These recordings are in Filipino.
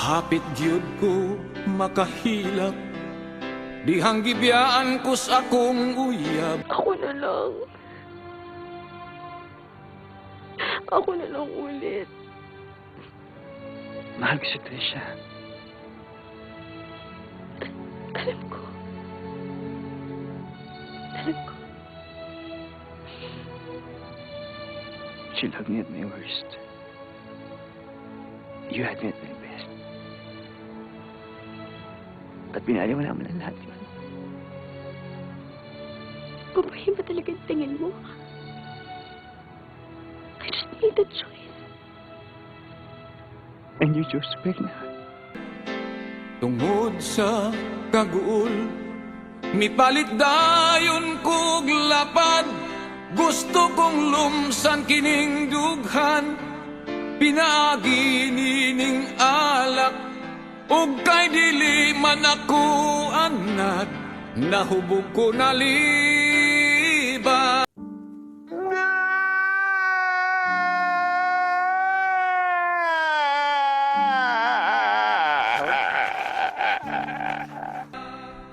hapit gyud ko makahilak, dihang gibiyaan ko sa akong uyab. Ako na lang. Ako na lang ulit. Mahal ko si Trisha. Alam ko. Alam ko. She loved me at my worst. You had me at my best. At pinali mo naman ang lahat yun. Babae ba talaga yung tingin mo? I just made the choice. And you chose to break my heart. Tungod sa kaguol, mipalit dayon kog lapad. Gusto kong lumsan kining dughan, pinaagi nining alak. Ug kay dili man ako anat, nahubog ko na liba.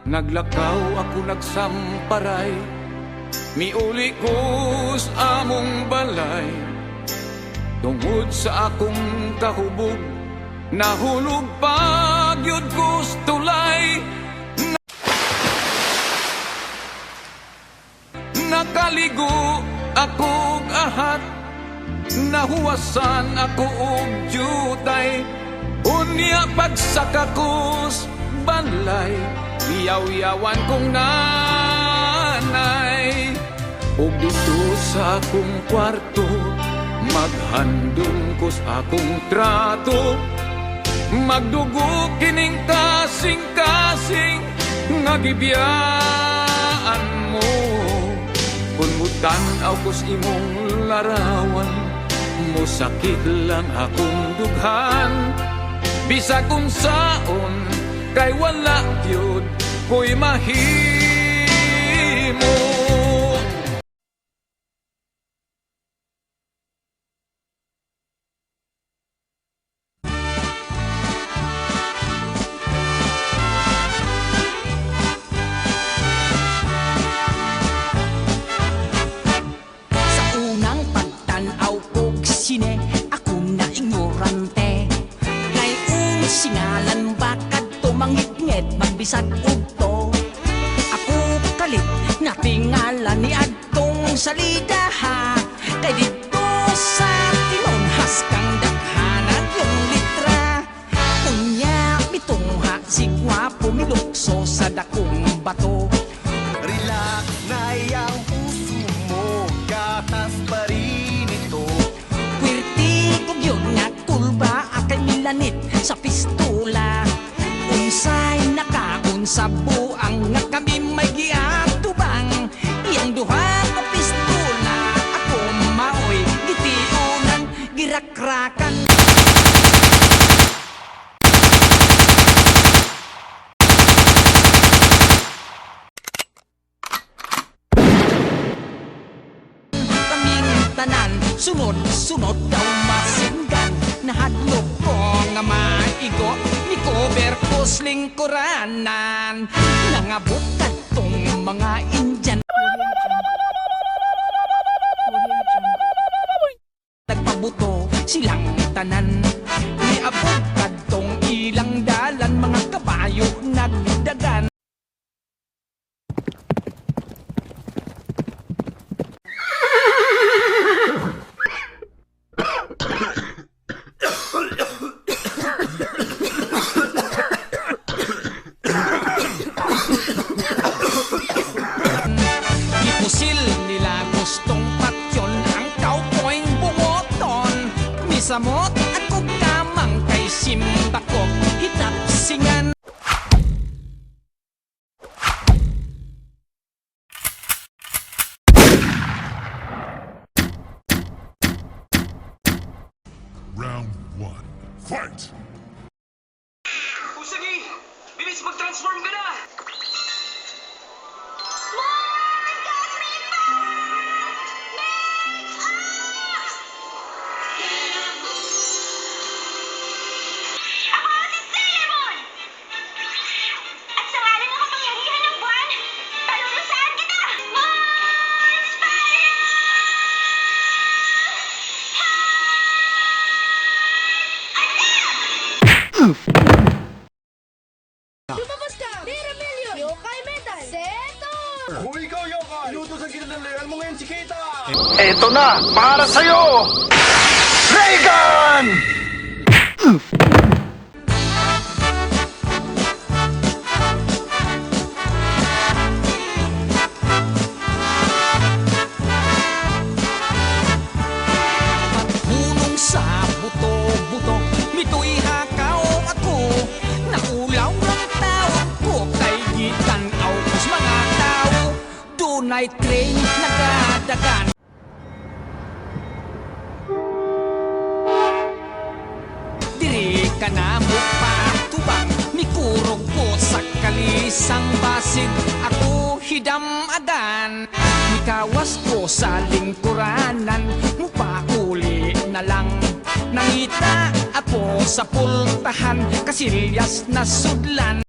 Naglakaw ako nagsamparay, miuli ko sa among balay. Tungod sa akong kahubog, nahulog pag yun ko sa tulay. Nakaligo akong ahat, nahuwasan ako og jutay. Unya pagsaka ko sa balay, iyaw-iyawan kong nanay. Ug dito sa akong kwarto, maghandong ko sa akong trato. Magdugo kining kasing-kasing nga gibiyaan mo. Kung mutan-aw ko sa imong larawan, musakit lang akong dughan. Bisag kung saon, kay wala yun ko'y mahimo. Sa unang pagtanaw kog sine, ako na ignorante. Ngayon singalan bakad tumangit-ngit magbisag ugto. Ako kalit na tingalan ni adtong salida ha. Kay dito sa tinonhas kang dakhanan yung litra. Unya mitungha si gwapo milukso sa dakong bato. Relax na yang puso mo, gatas pa rin ito. Pwerte kog yun nga tulba akay milanit sa pistola. Unsay nakaunsa buang nga kami may giatubang. Iyang duha ka pistola ako maoy gitiunan girakrakan. Kaming tanan sunod-sunod daw masinggan. Nahadlok ko nga maigo ni cover ko slingkuranan. Nangabot kadtong mga Indian. Nagpabuto silang tanan. Niabot kadtong ilang dalan, mga kabayo nagdagan. Ipusil nila gustong patyon ang cowboy bungoton. Misamot ako kamang kay simba ko hitapsingan. Round 1. Fight! Usagi! Bilis mag-transform ka na! Ako si Eto na, para sa'yo! Reagan! Hulong sa buto-buto, mito'y hakaw ako. Naulaw ng taon ko kay gitanaw kus mga tao. Dunay train nagadagan. Diri ka na mo patubang, mikurog ko sa kalisang basig. Ako hidam-adan, mikawas ko sa lingkuranan. Mupauli na lang, nangita ako sa pultahan, kasilyas na sudlan.